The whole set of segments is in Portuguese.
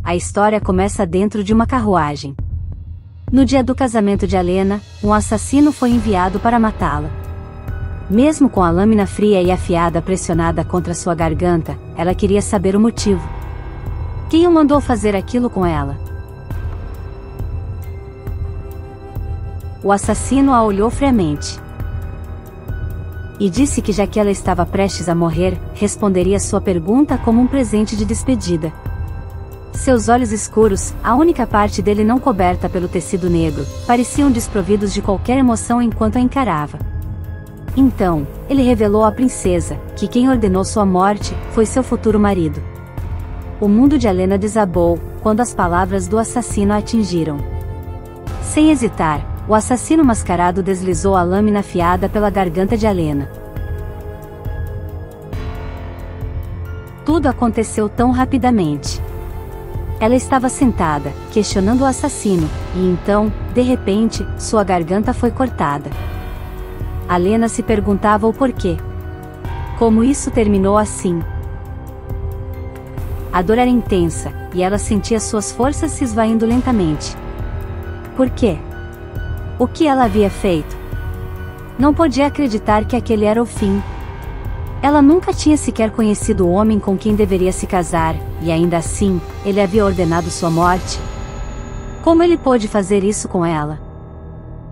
a história começa dentro de uma carruagem. No dia do casamento de Alena, um assassino foi enviado para matá-la. Mesmo com a lâmina fria e afiada pressionada contra sua garganta, ela queria saber o motivo. Quem o mandou fazer aquilo com ela? O assassino a olhou friamente. E disse que já que ela estava prestes a morrer, responderia sua pergunta como um presente de despedida. Seus olhos escuros, a única parte dele não coberta pelo tecido negro, pareciam desprovidos de qualquer emoção enquanto a encarava. Então, ele revelou à princesa, que quem ordenou sua morte, foi seu futuro marido. O mundo de Alena desabou, quando as palavras do assassino a atingiram. Sem hesitar, o assassino mascarado deslizou a lâmina afiada pela garganta de Alena. Tudo aconteceu tão rapidamente. Ela estava sentada, questionando o assassino, e então, de repente, sua garganta foi cortada. Alena se perguntava o porquê. Como isso terminou assim? A dor era intensa, e ela sentia suas forças se esvaindo lentamente. Por quê? O que ela havia feito? Não podia acreditar que aquele era o fim. Ela nunca tinha sequer conhecido o homem com quem deveria se casar, e ainda assim, ele havia ordenado sua morte. Como ele pôde fazer isso com ela?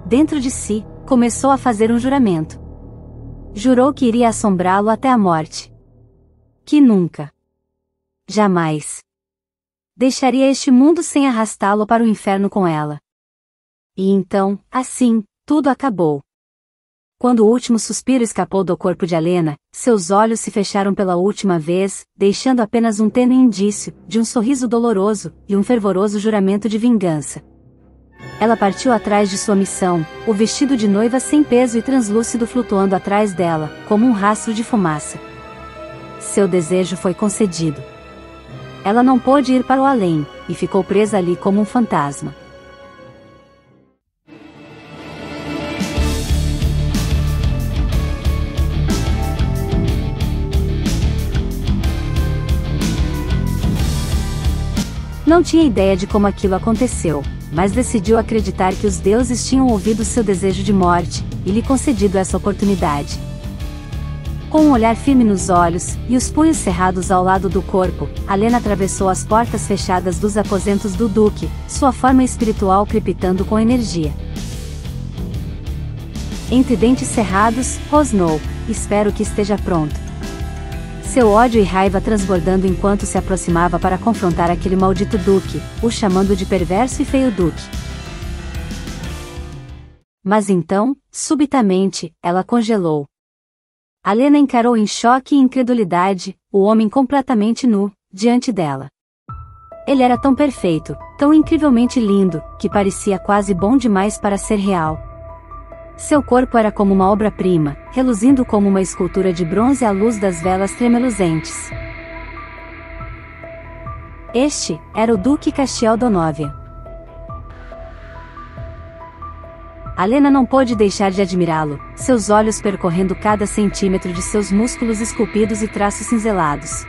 Dentro de si, começou a fazer um juramento. Jurou que iria assombrá-lo até a morte. Que nunca, jamais, deixaria este mundo sem arrastá-lo para o inferno com ela. E então, assim, tudo acabou. Quando o último suspiro escapou do corpo de Alena, seus olhos se fecharam pela última vez, deixando apenas um tênue indício, de um sorriso doloroso, e um fervoroso juramento de vingança. Ela partiu atrás de sua missão, o vestido de noiva sem peso e translúcido flutuando atrás dela, como um rastro de fumaça. Seu desejo foi concedido. Ela não pôde ir para o além, e ficou presa ali como um fantasma. Não tinha ideia de como aquilo aconteceu, mas decidiu acreditar que os deuses tinham ouvido seu desejo de morte, e lhe concedido essa oportunidade. Com um olhar firme nos olhos, e os punhos cerrados ao lado do corpo, Alena atravessou as portas fechadas dos aposentos do Duque, sua forma espiritual crepitando com energia. Entre dentes cerrados, rosnou: "Espero que esteja pronto." Seu ódio e raiva transbordando enquanto se aproximava para confrontar aquele maldito Duque, o chamando de perverso e feio Duque. Mas então, subitamente, ela congelou. Alena encarou em choque e incredulidade, o homem completamente nu, diante dela. Ele era tão perfeito, tão incrivelmente lindo, que parecia quase bom demais para ser real. Seu corpo era como uma obra-prima, reluzindo como uma escultura de bronze à luz das velas tremeluzentes. Este era o Duque Castiel Donóvia. Alena não pôde deixar de admirá-lo, seus olhos percorrendo cada centímetro de seus músculos esculpidos e traços cinzelados.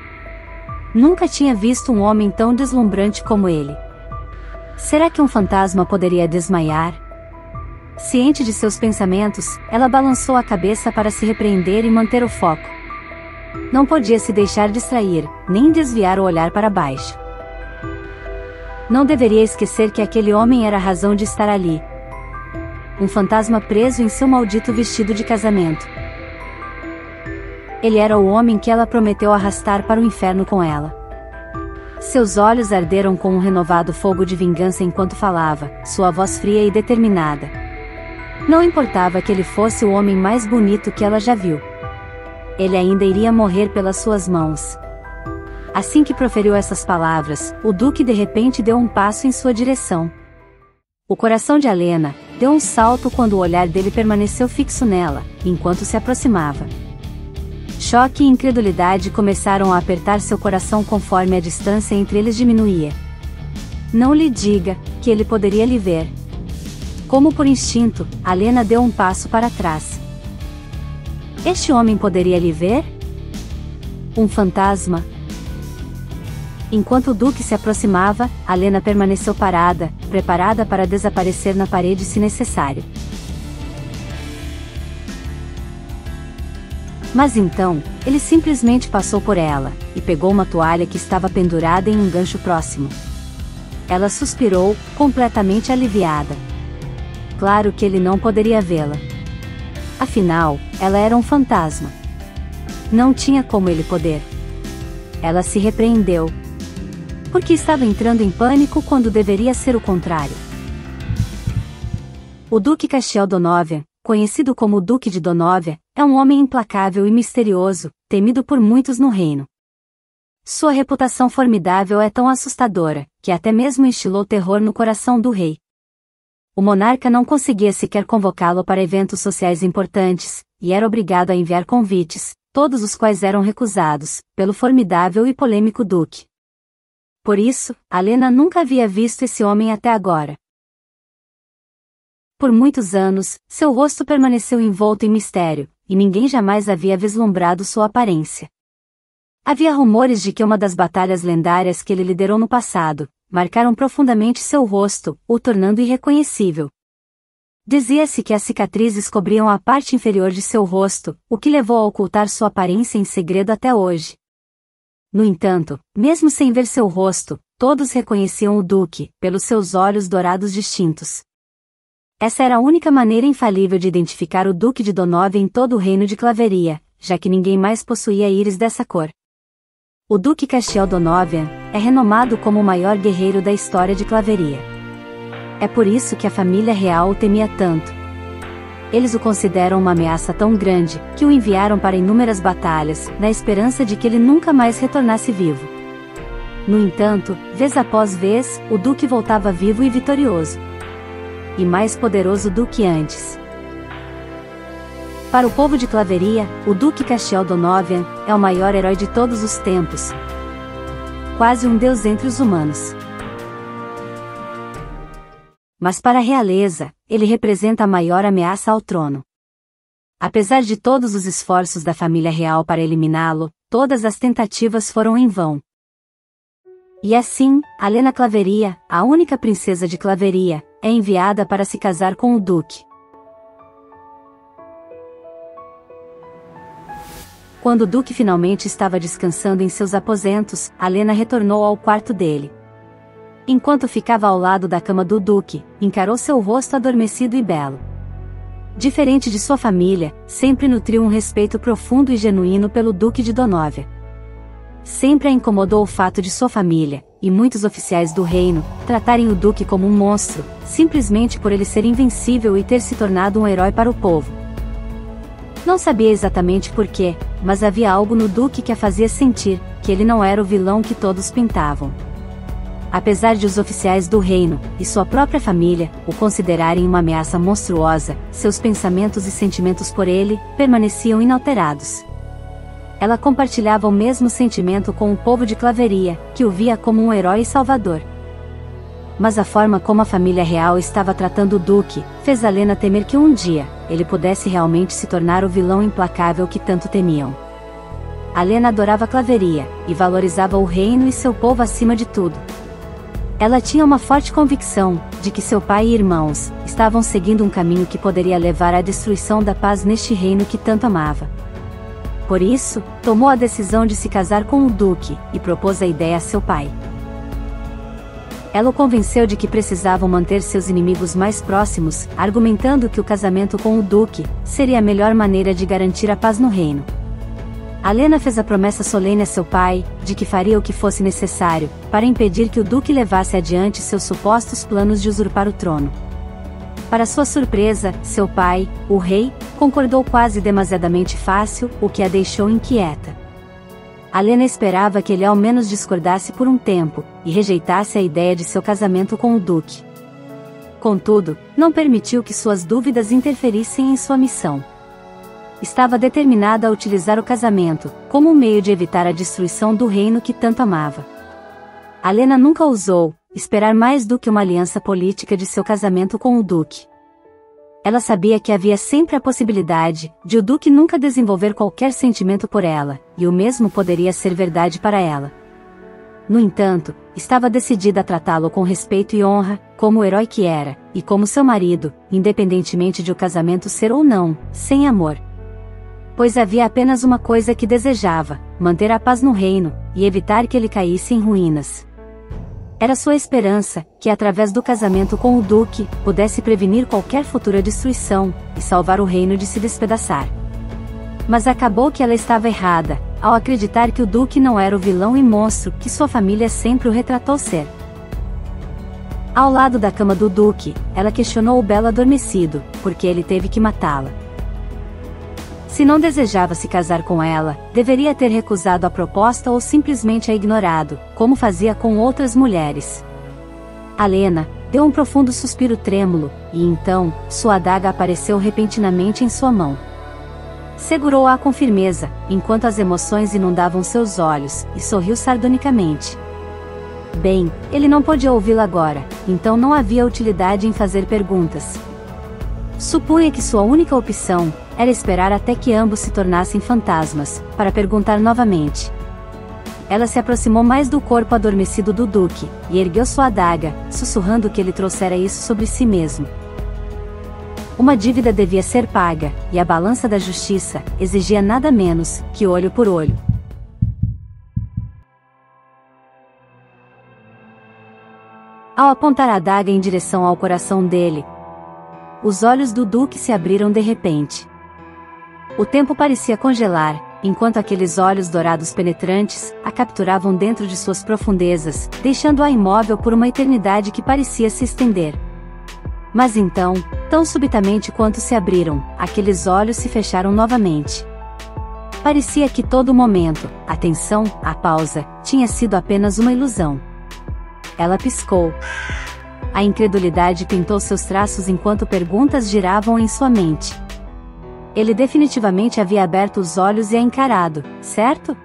Nunca tinha visto um homem tão deslumbrante como ele. Será que um fantasma poderia desmaiar? Ciente de seus pensamentos, ela balançou a cabeça para se repreender e manter o foco. Não podia se deixar distrair, nem desviar o olhar para baixo. Não deveria esquecer que aquele homem era a razão de estar ali. Um fantasma preso em seu maldito vestido de casamento. Ele era o homem que ela prometeu arrastar para o inferno com ela. Seus olhos arderam com um renovado fogo de vingança enquanto falava, sua voz fria e determinada. Não importava que ele fosse o homem mais bonito que ela já viu. Ele ainda iria morrer pelas suas mãos. Assim que proferiu essas palavras, o Duque de repente deu um passo em sua direção. O coração de Alena deu um salto quando o olhar dele permaneceu fixo nela, enquanto se aproximava. Choque e incredulidade começaram a apertar seu coração conforme a distância entre eles diminuía. Não lhe diga que ele poderia lhe ver. Como por instinto, Alena deu um passo para trás. Este homem poderia lhe ver? Um fantasma? Enquanto o Duque se aproximava, Alena permaneceu parada, preparada para desaparecer na parede se necessário. Mas então, ele simplesmente passou por ela, e pegou uma toalha que estava pendurada em um gancho próximo. Ela suspirou, completamente aliviada. Claro que ele não poderia vê-la. Afinal, ela era um fantasma. Não tinha como ele poder. Ela se repreendeu. Porque estava entrando em pânico quando deveria ser o contrário. O Duque Castiel Donovan, conhecido como o Duque de Donovan, é um homem implacável e misterioso, temido por muitos no reino. Sua reputação formidável é tão assustadora, que até mesmo instilou terror no coração do rei. O monarca não conseguia sequer convocá-lo para eventos sociais importantes, e era obrigado a enviar convites, todos os quais eram recusados, pelo formidável e polêmico duque. Por isso, Alena nunca havia visto esse homem até agora. Por muitos anos, seu rosto permaneceu envolto em mistério, e ninguém jamais havia vislumbrado sua aparência. Havia rumores de que uma das batalhas lendárias que ele liderou no passado, marcaram profundamente seu rosto, o tornando irreconhecível. Dizia-se que as cicatrizes cobriam a parte inferior de seu rosto, o que levou a ocultar sua aparência em segredo até hoje. No entanto, mesmo sem ver seu rosto, todos reconheciam o Duque, pelos seus olhos dourados distintos. Essa era a única maneira infalível de identificar o Duque de Donovan em todo o reino de Claveria, já que ninguém mais possuía íris dessa cor. O Duque Castiel Donovan é renomado como o maior guerreiro da história de Claveria. É por isso que a família real o temia tanto. Eles o consideram uma ameaça tão grande, que o enviaram para inúmeras batalhas, na esperança de que ele nunca mais retornasse vivo. No entanto, vez após vez, o Duque voltava vivo e vitorioso. E mais poderoso do que antes. Para o povo de Claveria, o Duque Castiel Donovan é o maior herói de todos os tempos. Quase um deus entre os humanos. Mas para a realeza, ele representa a maior ameaça ao trono. Apesar de todos os esforços da família real para eliminá-lo, todas as tentativas foram em vão. E assim, Alena Claveria, a única princesa de Claveria, é enviada para se casar com o Duque. Quando o Duque finalmente estava descansando em seus aposentos, Alena retornou ao quarto dele. Enquanto ficava ao lado da cama do Duque, encarou seu rosto adormecido e belo. Diferente de sua família, sempre nutriu um respeito profundo e genuíno pelo Duque de Donovan. Sempre a incomodou o fato de sua família, e muitos oficiais do reino, tratarem o Duque como um monstro, simplesmente por ele ser invencível e ter se tornado um herói para o povo. Não sabia exatamente porquê, mas havia algo no Duque que a fazia sentir que ele não era o vilão que todos pintavam. Apesar de os oficiais do reino, e sua própria família, o considerarem uma ameaça monstruosa, seus pensamentos e sentimentos por ele, permaneciam inalterados. Ela compartilhava o mesmo sentimento com o povo de Claveria, que o via como um herói e salvador. Mas a forma como a família real estava tratando o Duque, fez Alena temer que um dia, ele pudesse realmente se tornar o vilão implacável que tanto temiam. Alena adorava Claveria, e valorizava o reino e seu povo acima de tudo. Ela tinha uma forte convicção, de que seu pai e irmãos, estavam seguindo um caminho que poderia levar à destruição da paz neste reino que tanto amava. Por isso, tomou a decisão de se casar com o Duque, e propôs a ideia a seu pai. Ela o convenceu de que precisavam manter seus inimigos mais próximos, argumentando que o casamento com o Duque seria a melhor maneira de garantir a paz no reino. Alena fez a promessa solene a seu pai, de que faria o que fosse necessário, para impedir que o Duque levasse adiante seus supostos planos de usurpar o trono. Para sua surpresa, seu pai, o rei, concordou quase demasiadamente fácil, o que a deixou inquieta. Alena esperava que ele ao menos discordasse por um tempo, e rejeitasse a ideia de seu casamento com o Duque. Contudo, não permitiu que suas dúvidas interferissem em sua missão. Estava determinada a utilizar o casamento, como um meio de evitar a destruição do reino que tanto amava. Alena nunca ousou esperar mais do que uma aliança política de seu casamento com o Duque. Ela sabia que havia sempre a possibilidade de o Duque nunca desenvolver qualquer sentimento por ela, e o mesmo poderia ser verdade para ela. No entanto, estava decidida a tratá-lo com respeito e honra, como o herói que era, e como seu marido, independentemente de o casamento ser ou não, sem amor. Pois havia apenas uma coisa que desejava: manter a paz no reino, e evitar que ele caísse em ruínas. Era sua esperança, que através do casamento com o Duque, pudesse prevenir qualquer futura destruição, e salvar o reino de se despedaçar. Mas acabou que ela estava errada, ao acreditar que o Duque não era o vilão e monstro que sua família sempre o retratou ser. Ao lado da cama do Duque, ela questionou o belo adormecido, porque ele teve que matá-la. Se não desejava se casar com ela, deveria ter recusado a proposta ou simplesmente a ignorado, como fazia com outras mulheres. Alena deu um profundo suspiro trêmulo, e então, sua adaga apareceu repentinamente em sua mão. Segurou-a com firmeza, enquanto as emoções inundavam seus olhos, e sorriu sardonicamente. Bem, ele não podia ouvi-la agora, então não havia utilidade em fazer perguntas. Supunha que sua única opção era esperar até que ambos se tornassem fantasmas, para perguntar novamente. Ela se aproximou mais do corpo adormecido do Duque, e ergueu sua adaga, sussurrando que ele trouxera isso sobre si mesmo. Uma dívida devia ser paga, e a balança da justiça exigia nada menos que olho por olho. Ao apontar a adaga em direção ao coração dele, os olhos do Duque se abriram de repente. O tempo parecia congelar, enquanto aqueles olhos dourados penetrantes a capturavam dentro de suas profundezas, deixando-a imóvel por uma eternidade que parecia se estender. Mas então, tão subitamente quanto se abriram, aqueles olhos se fecharam novamente. Parecia que todo o momento, a tensão, a pausa, tinha sido apenas uma ilusão. Ela piscou. A incredulidade pintou seus traços enquanto perguntas giravam em sua mente. Ele definitivamente havia aberto os olhos e a encarado, certo?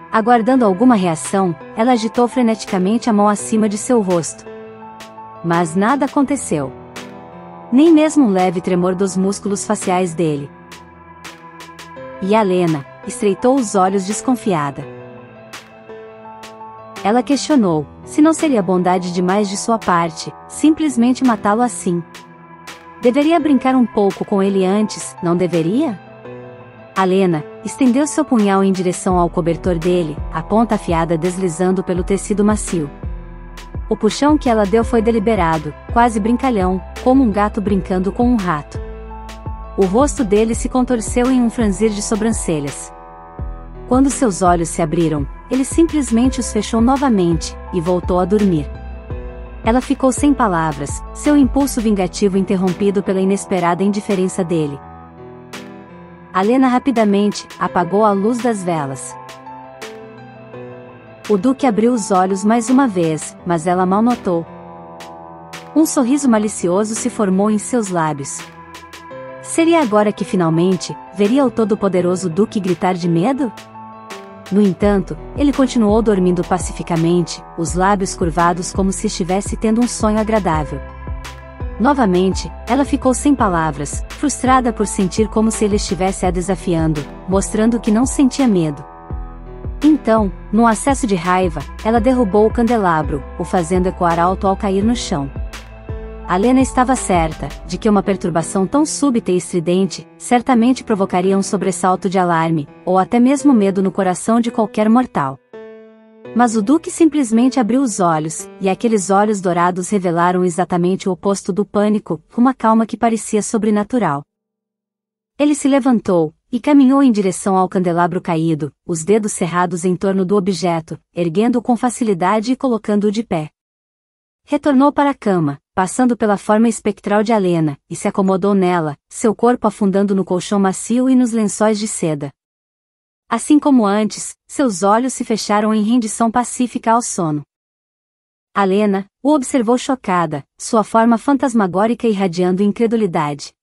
Aguardando alguma reação, ela agitou freneticamente a mão acima de seu rosto. Mas nada aconteceu. Nem mesmo um leve tremor dos músculos faciais dele. E Alena estreitou os olhos desconfiada. Ela questionou se não seria bondade demais de sua parte, simplesmente matá-lo assim. Deveria brincar um pouco com ele antes, não deveria? Alena estendeu seu punhal em direção ao cobertor dele, a ponta afiada deslizando pelo tecido macio. O puxão que ela deu foi deliberado, quase brincalhão, como um gato brincando com um rato. O rosto dele se contorceu em um franzir de sobrancelhas. Quando seus olhos se abriram, ele simplesmente os fechou novamente, e voltou a dormir. Ela ficou sem palavras, seu impulso vingativo interrompido pela inesperada indiferença dele. Alena rapidamente apagou a luz das velas. O Duque abriu os olhos mais uma vez, mas ela mal notou. Um sorriso malicioso se formou em seus lábios. Seria agora que finalmente veria o todo-poderoso Duque gritar de medo? No entanto, ele continuou dormindo pacificamente, os lábios curvados como se estivesse tendo um sonho agradável. Novamente, ela ficou sem palavras, frustrada por sentir como se ele estivesse a desafiando, mostrando que não sentia medo. Então, num acesso de raiva, ela derrubou o candelabro, o fazendo ecoar alto ao cair no chão. Alena estava certa de que uma perturbação tão súbita e estridente certamente provocaria um sobressalto de alarme, ou até mesmo medo no coração de qualquer mortal. Mas o Duque simplesmente abriu os olhos, e aqueles olhos dourados revelaram exatamente o oposto do pânico, uma calma que parecia sobrenatural. Ele se levantou e caminhou em direção ao candelabro caído, os dedos cerrados em torno do objeto, erguendo-o com facilidade e colocando-o de pé. Retornou para a cama, passando pela forma espectral de Alena, e se acomodou nela, seu corpo afundando no colchão macio e nos lençóis de seda. Assim como antes, seus olhos se fecharam em rendição pacífica ao sono. Alena o observou chocada, sua forma fantasmagórica irradiando incredulidade.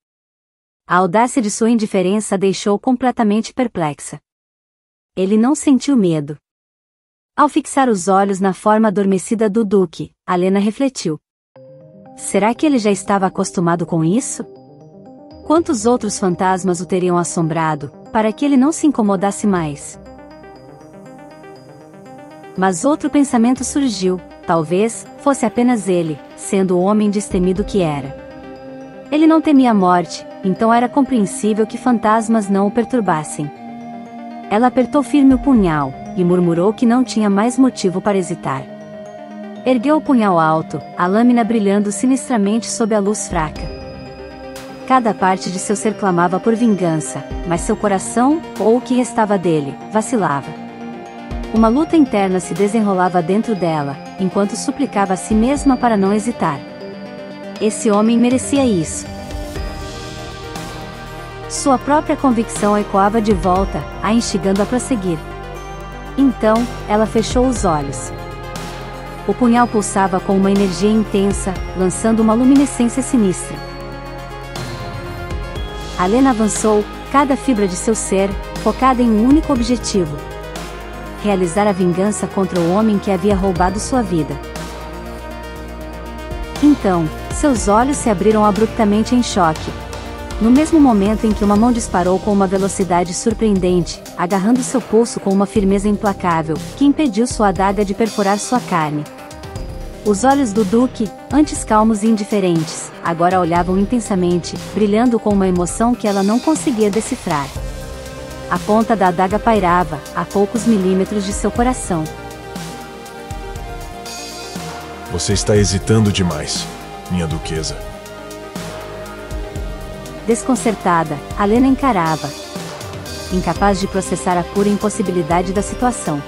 A audácia de sua indiferença a deixou completamente perplexa. Ele não sentiu medo. Ao fixar os olhos na forma adormecida do Duque, Alena refletiu. Será que ele já estava acostumado com isso? Quantos outros fantasmas o teriam assombrado, para que ele não se incomodasse mais? Mas outro pensamento surgiu, talvez fosse apenas ele, sendo o homem destemido que era. Ele não temia a morte, então era compreensível que fantasmas não o perturbassem. Ela apertou firme o punhal, e murmurou que não tinha mais motivo para hesitar. Ergueu o punhal alto, a lâmina brilhando sinistramente sob a luz fraca. Cada parte de seu ser clamava por vingança, mas seu coração, ou o que restava dele, vacilava. Uma luta interna se desenrolava dentro dela, enquanto suplicava a si mesma para não hesitar. Esse homem merecia isso. Sua própria convicção ecoava de volta, a instigando a prosseguir. Então, ela fechou os olhos. O punhal pulsava com uma energia intensa, lançando uma luminescência sinistra. Alena avançou, cada fibra de seu ser, focada em um único objetivo: realizar a vingança contra o homem que havia roubado sua vida. Então, seus olhos se abriram abruptamente em choque. No mesmo momento em que uma mão disparou com uma velocidade surpreendente, agarrando seu pulso com uma firmeza implacável, que impediu sua adaga de perfurar sua carne. Os olhos do Duque, antes calmos e indiferentes, agora olhavam intensamente, brilhando com uma emoção que ela não conseguia decifrar. A ponta da adaga pairava, a poucos milímetros de seu coração. Você está hesitando demais, minha duquesa. Desconcertada, Alena encarava, incapaz de processar a pura impossibilidade da situação.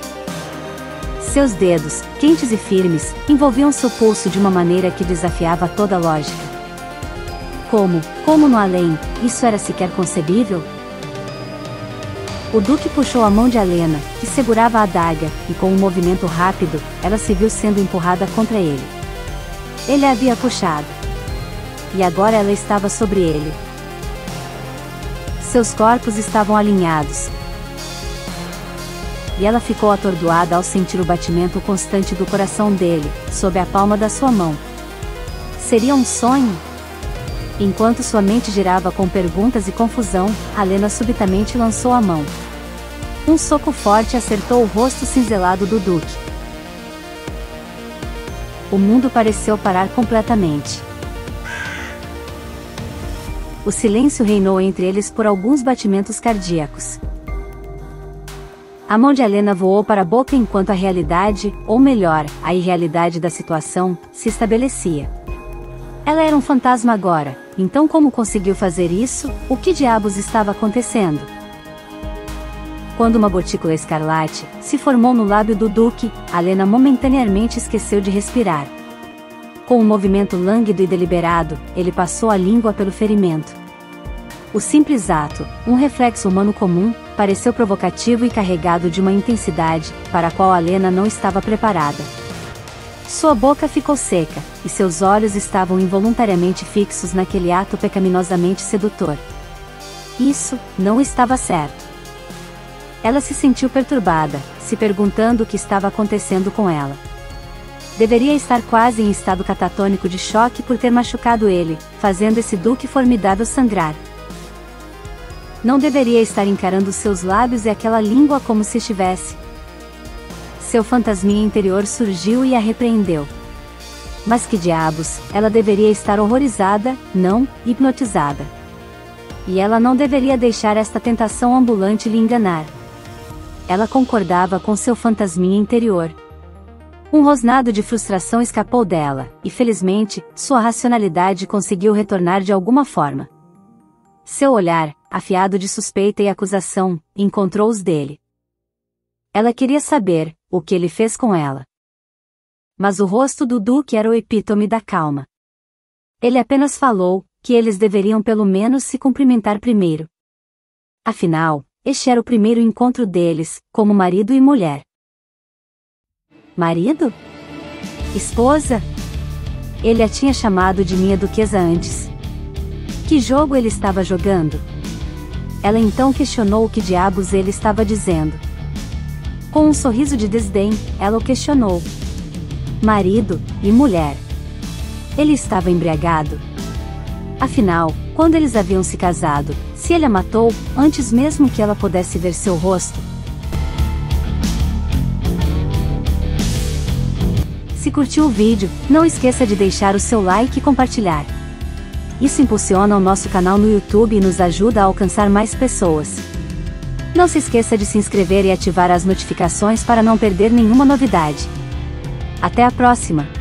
Seus dedos, quentes e firmes, envolviam seu pulso de uma maneira que desafiava toda lógica. Como no além, isso era sequer concebível? O Duque puxou a mão de Alena, que segurava a adaga, e com um movimento rápido, ela se viu sendo empurrada contra ele. Ele a havia puxado. E agora ela estava sobre ele. Seus corpos estavam alinhados. E ela ficou atordoada ao sentir o batimento constante do coração dele, sob a palma da sua mão. Seria um sonho? Enquanto sua mente girava com perguntas e confusão, Alena subitamente lançou a mão. Um soco forte acertou o rosto cinzelado do Duque. O mundo pareceu parar completamente. O silêncio reinou entre eles por alguns batimentos cardíacos. A mão de Alena voou para a boca enquanto a realidade, ou melhor, a irrealidade da situação, se estabelecia. Ela era um fantasma agora, então como conseguiu fazer isso? O que diabos estava acontecendo? Quando uma gotícula escarlate se formou no lábio do Duque, Alena momentaneamente esqueceu de respirar. Com um movimento lânguido e deliberado, ele passou a língua pelo ferimento. O simples ato, um reflexo humano comum, pareceu provocativo e carregado de uma intensidade, para a qual Alena não estava preparada. Sua boca ficou seca, e seus olhos estavam involuntariamente fixos naquele ato pecaminosamente sedutor. Isso não estava certo. Ela se sentiu perturbada, se perguntando o que estava acontecendo com ela. Deveria estar quase em estado catatônico de choque por ter machucado ele, fazendo esse Duque formidável sangrar. Não deveria estar encarando seus lábios e aquela língua como se estivesse. Seu fantasminha interior surgiu e a repreendeu. Mas que diabos, ela deveria estar horrorizada, não, hipnotizada. E ela não deveria deixar esta tentação ambulante lhe enganar. Ela concordava com seu fantasminha interior. Um rosnado de frustração escapou dela, e felizmente, sua racionalidade conseguiu retornar de alguma forma. Seu olhar, afiado de suspeita e acusação, encontrou os dele. Ela queria saber o que ele fez com ela. Mas o rosto do Duque era o epítome da calma. Ele apenas falou que eles deveriam pelo menos se cumprimentar primeiro. Afinal, este era o primeiro encontro deles, como marido e mulher. Marido? Esposa? Ele a tinha chamado de minha duquesa antes. Que jogo ele estava jogando? Ela então questionou o que diabos ele estava dizendo. Com um sorriso de desdém, ela o questionou. Marido e mulher. Ele estava embriagado? Afinal, quando eles haviam se casado, se ele a matou, antes mesmo que ela pudesse ver seu rosto? Se curtiu o vídeo, não esqueça de deixar o seu like e compartilhar. Isso impulsiona o nosso canal no YouTube e nos ajuda a alcançar mais pessoas. Não se esqueça de se inscrever e ativar as notificações para não perder nenhuma novidade. Até a próxima!